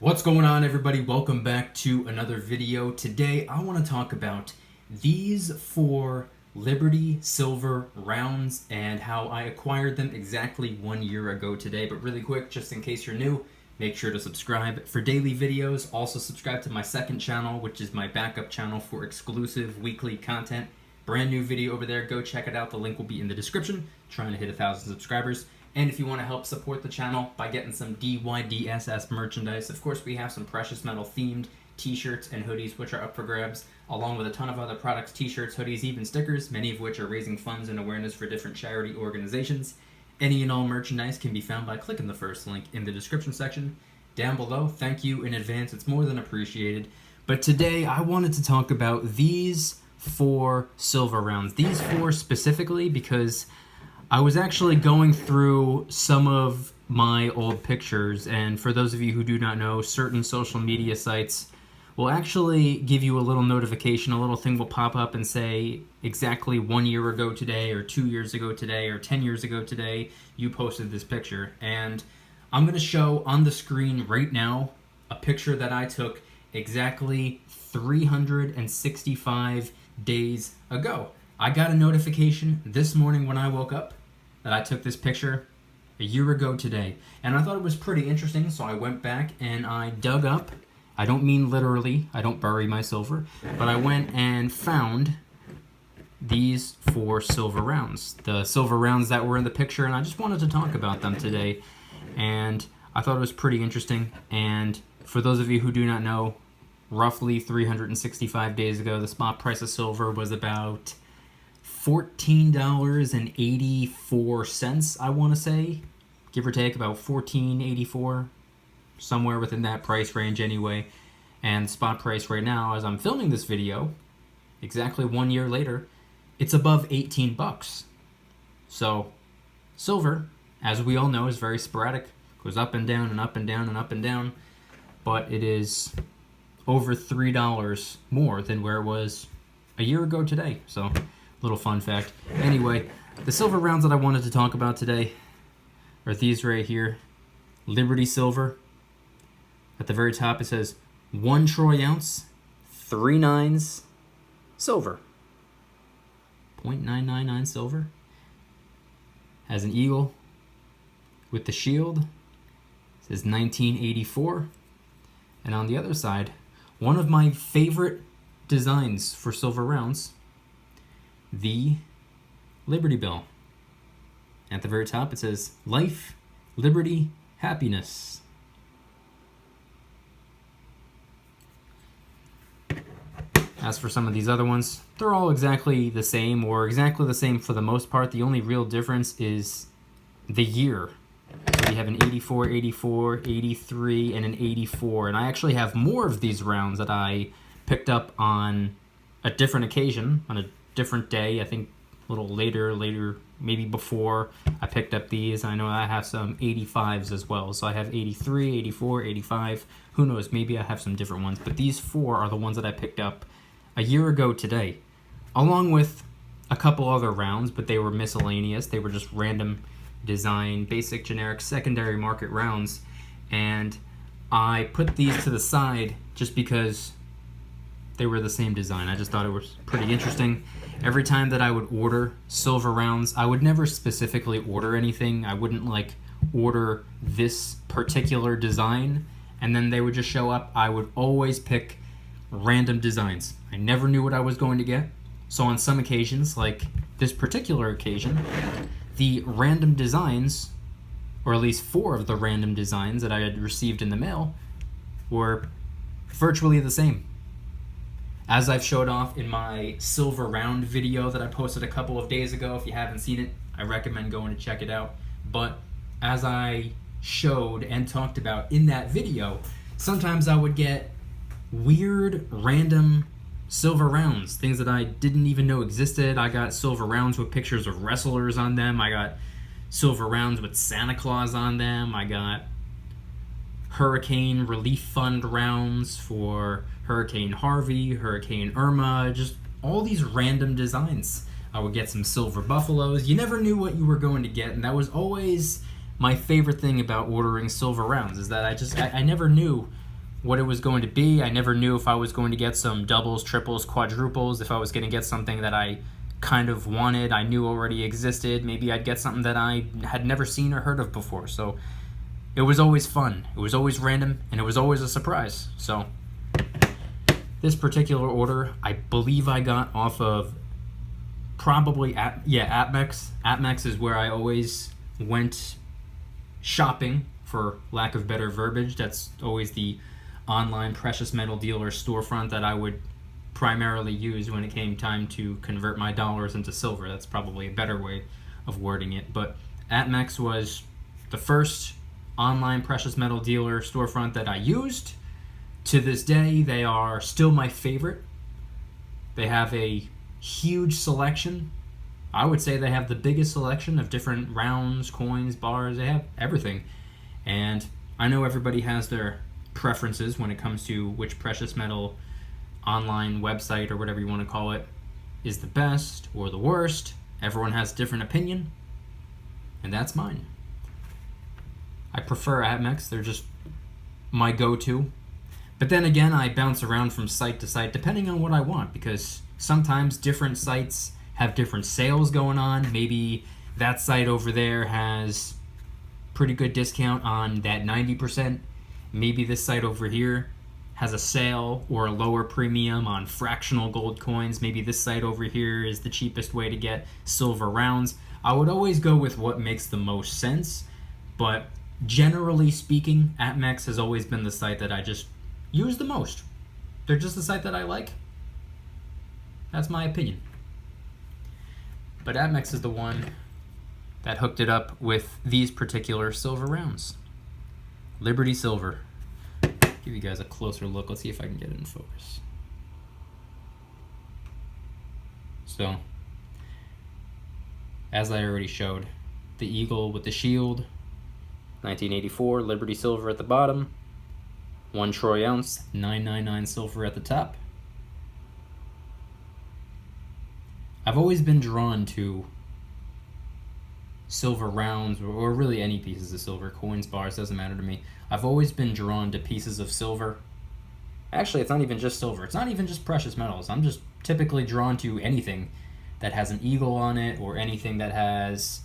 What's going on, everybody? Welcome back to another video. Today I want to talk about these 4 Liberty silver rounds and how I acquired them exactly 1 year ago today. But really quick, just in case you're new, make sure to subscribe for daily videos. Also subscribe to my second channel, which is my backup channel for exclusive weekly content. Brand new video over there. Go check it out. The link will be in the description. Trying to hit 1,000 subscribers. And if you want to help support the channel by getting some DYDSS merchandise, of course we have some precious metal themed t-shirts and hoodies which are up for grabs, along with a ton of other products, t-shirts, hoodies, even stickers, many of which are raising funds and awareness for different charity organizations. Any and all merchandise can be found by clicking the first link in the description section down below. Thank you in advance, it's more than appreciated. But today I wanted to talk about these 4 silver rounds. These 4 specifically because I was actually going through some of my old pictures, and for those of you who do not know, certain social media sites will actually give you a little notification, a little thing will pop up and say exactly 1 year ago today, or 2 years ago today, or 10 years ago today, you posted this picture. And I'm going to show on the screen right now a picture that I took exactly 365 days ago. I got a notification this morning when I woke up that I took this picture a year ago today. And I thought it was pretty interesting, so I went back and I dug up. I don't mean literally, I don't bury my silver, but I went and found these 4 silver rounds. The silver rounds that were in the picture, and I just wanted to talk about them today. And I thought it was pretty interesting. And for those of you who do not know, roughly 365 days ago, the spot price of silver was about $14.84, I want to say, give or take, about $14.84, somewhere within that price range anyway. And spot price right now, as I'm filming this video, exactly 1 year later, it's above 18 bucks. So silver, as we all know, is very sporadic, goes up and down and up and down and up and down, but it is over $3 more than where it was a year ago today. So little fun fact. Anyway, the silver rounds that I wanted to talk about today are these right here. Liberty silver. At the very top it says 1 troy ounce, 3 nines, silver. 0.999 silver. Has an eagle with the shield. It says 1984. And on the other side, one of my favorite designs for silver rounds, the Liberty Bell. At the very top it says life, liberty, happiness. As for some of these other ones, they're all exactly the same, or exactly the same for the most part. The only real difference is the year. So we have an 84, 84, 83, and an 84. And I actually have more of these rounds that I picked up on a different occasion, on a different day. I think a little later, maybe before I picked up these. I know I have some 85s as well. So I have 83, 84, 85. Who knows? Maybe I have some different ones. But these 4 are the ones that I picked up a year ago today, along with a couple other rounds, but they were miscellaneous. They were just random design, basic, generic, secondary market rounds. And I put these to the side just because they were the same design. I just thought it was pretty interesting. Every time that I would order silver rounds, I would never specifically order anything. I wouldn't like order this particular design and then they would just show up. I would always pick random designs. I never knew what I was going to get. So on some occasions, like this particular occasion, the random designs, or at least 4 of the random designs that I had received in the mail, were virtually the same. As I've showed off in my silver round video that I posted a couple of days ago, if you haven't seen it, I recommend going to check it out. But as I showed and talked about in that video, sometimes I would get weird, random silver rounds, things that I didn't even know existed. I got silver rounds with pictures of wrestlers on them. I got silver rounds with Santa Claus on them. I got Hurricane Relief Fund rounds for Hurricane Harvey, Hurricane Irma, just all these random designs. I would get some silver buffaloes. You never knew what you were going to get, and that was always my favorite thing about ordering silver rounds, is that I never knew what it was going to be. I never knew if I was going to get some doubles, triples, quadruples, if I was going to get something that I kind of wanted, I knew already existed. Maybe I'd get something that I had never seen or heard of before. So it was always fun. It was always random, and it was always a surprise. So this particular order, I believe I got off of probably AppMex. AppMex is where I always went shopping, for lack of better verbiage. That's always the online precious metal dealer storefront that I would primarily use when it came time to convert my dollars into silver. That's probably a better way of wording it. But AppMex was the first online precious metal dealer storefront that I used. To this day, they are still my favorite. They have a huge selection. I would say they have the biggest selection of different rounds, coins, bars. They have everything. And I know everybody has their preferences when it comes to which precious metal online website or whatever you want to call it is the best or the worst. Everyone has a different opinion, and that's mine. I prefer AppMex. They're just my go-to. But then again, I bounce around from site to site depending on what I want, because sometimes different sites have different sales going on. Maybe that site over there has pretty good discount on that 90%. Maybe this site over here has a sale or a lower premium on fractional gold coins. Maybe this site over here is the cheapest way to get silver rounds. I would always go with what makes the most sense, but generally speaking, AppMex has always been the site that I just use the most. They're just the site that I like. That's my opinion. But AppMex is the one that hooked it up with these particular silver rounds. Liberty Silver. Give you guys a closer look. Let's see if I can get it in focus. So, as I already showed, the eagle with the shield, 1984, Liberty Silver at the bottom, 1 troy ounce, 999 silver at the top. I've always been drawn to silver rounds, or really any pieces of silver, coins, bars, doesn't matter to me. I've always been drawn to pieces of silver. Actually, it's not even just silver. It's not even just precious metals. I'm just typically drawn to anything that has an eagle on it, or anything that has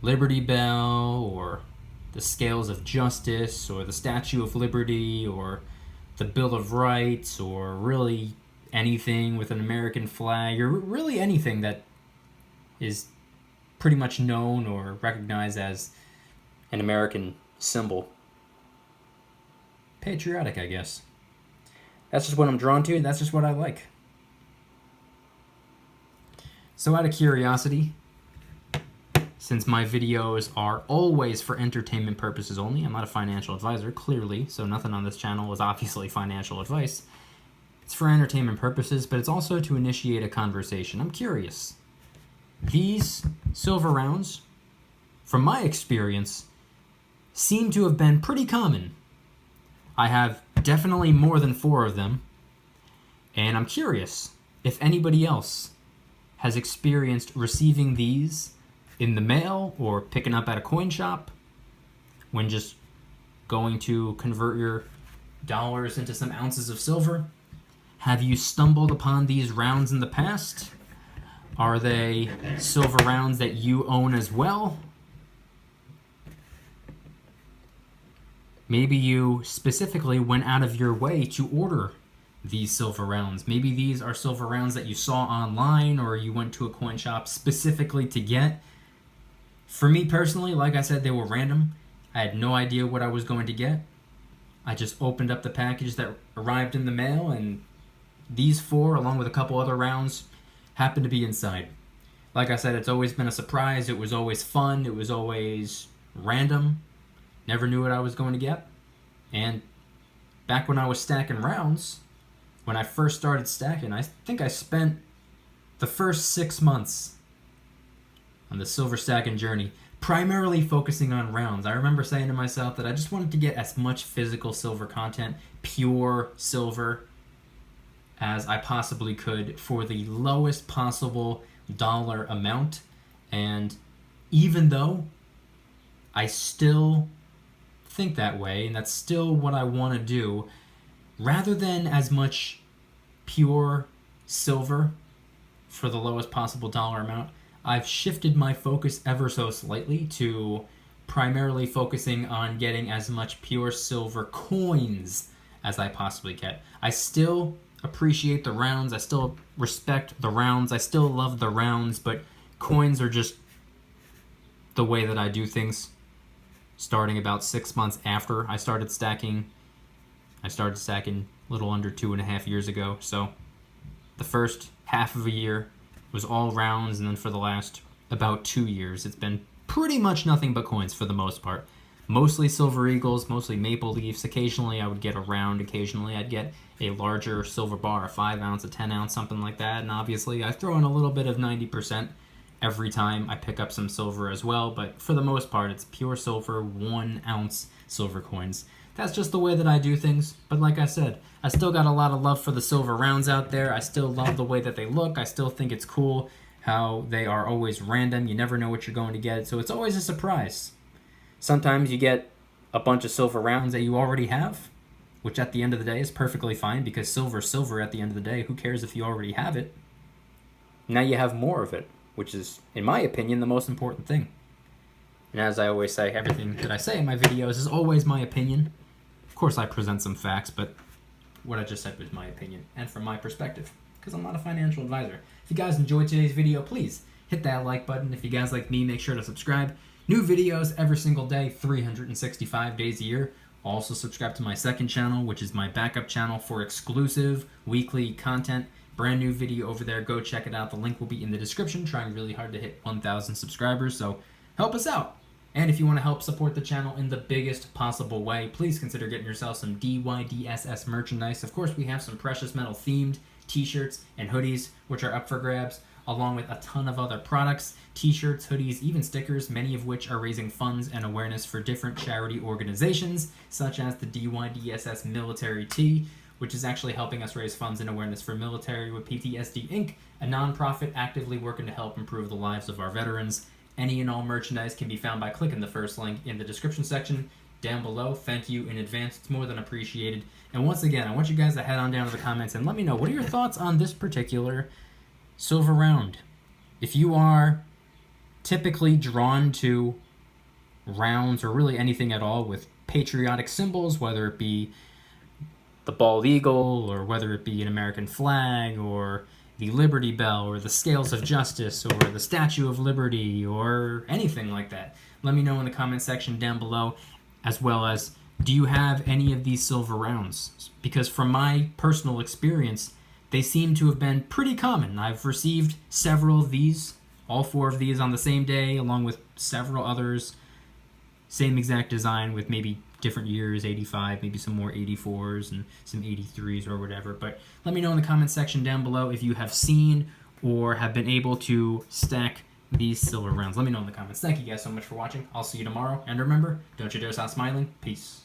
Liberty Bell, or the Scales of Justice, or the Statue of Liberty, or the Bill of Rights, or really anything with an American flag, or really anything that is pretty much known or recognized as an American symbol. Patriotic, I guess. That's just what I'm drawn to, and that's just what I like. So out of curiosity, since my videos are always for entertainment purposes only, I'm not a financial advisor, clearly, so nothing on this channel is obviously financial advice. It's for entertainment purposes, but it's also to initiate a conversation. I'm curious. These silver rounds, from my experience, seem to have been pretty common. I have definitely more than 4 of them, and I'm curious if anybody else has experienced receiving these in the mail or picking up at a coin shop when just going to convert your dollars into some ounces of silver. Have you stumbled upon these rounds in the past? Are they silver rounds that you own as well? Maybe you specifically went out of your way to order these silver rounds. Maybe these are silver rounds that you saw online, or you went to a coin shop specifically to get. For me personally, like I said, they were random. I had no idea what I was going to get. I just opened up the package that arrived in the mail, and these 4, along with a couple other rounds, happened to be inside. Like I said, it's always been a surprise. It was always fun. It was always random. Never knew what I was going to get. And back when I was stacking rounds, when I first started stacking, I think I spent the first 6 months on the silver stacking journey primarily focusing on rounds. I remember saying to myself that I just wanted to get as much physical silver content, pure silver, as I possibly could for the lowest possible dollar amount. And even though I still think that way, and that's still what I want to do. Rather than as much pure silver for the lowest possible dollar amount, I've shifted my focus ever so slightly to primarily focusing on getting as much pure silver coins as I possibly can. I still appreciate the rounds, I still respect the rounds, I still love the rounds, but coins are just the way that I do things. Starting about 6 months after I started stacking a little under 2.5 years ago. So the first half of a year was all rounds, and then for the last about 2 years, it's been pretty much nothing but coins for the most part. Mostly silver eagles, mostly maple leafs. Occasionally I would get a round, occasionally I'd get a larger silver bar, a 5 ounce, a 10 ounce, something like that. And obviously I throw in a little bit of 90% every time I pick up some silver as well, but for the most part it's pure silver, 1 ounce silver coins. That's just the way that I do things, but like I said, I still got a lot of love for the silver rounds out there. I still love the way that they look. I still think it's cool how they are always random. You never know what you're going to get, so it's always a surprise. Sometimes you get a bunch of silver rounds that you already have, which at the end of the day is perfectly fine, because silver's silver at the end of the day. Who cares if you already have it? Now you have more of it, which is, in my opinion, the most important thing. And as I always say, everything that I say in my videos is always my opinion. Of course, I present some facts, but what I just said was my opinion, and from my perspective, because I'm not a financial advisor. If you guys enjoyed today's video, please hit that like button. If you guys like me, make sure to subscribe. New videos every single day, 365 days a year. Also subscribe to my second channel, which is my backup channel for exclusive weekly content. Brand new video over there. Go check it out. The link will be in the description. Trying really hard to hit 1,000 subscribers, so help us out. And if you want to help support the channel in the biggest possible way, please consider getting yourself some DYDSS merchandise. Of course, we have some precious metal themed t-shirts and hoodies, which are up for grabs, along with a ton of other products, t-shirts, hoodies, even stickers, many of which are raising funds and awareness for different charity organizations, such as the DYDSS Military Tee, which is actually helping us raise funds and awareness for Military with PTSD Inc., a nonprofit actively working to help improve the lives of our veterans. Any and all merchandise can be found by clicking the first link in the description section down below. Thank you in advance. It's more than appreciated. And once again, I want you guys to head on down to the comments and let me know, what are your thoughts on this particular silver round? If you are typically drawn to rounds or really anything at all with patriotic symbols, whether it be the bald eagle or whether it be an American flag or the Liberty Bell or the Scales of Justice or the Statue of Liberty or anything like that, let me know in the comment section down below, as well as, do you have any of these silver rounds? Because from my personal experience, they seem to have been pretty common. I've received several of these, all 4 of these on the same day, along with several others, same exact design with maybe different years, 85, maybe some more 84s and some 83s or whatever. But let me know in the comment section down below if you have seen or have been able to stack these silver rounds. Let me know in the comments. Thank you guys so much for watching. I'll see you tomorrow. And remember, don't you dare stop smiling. Peace.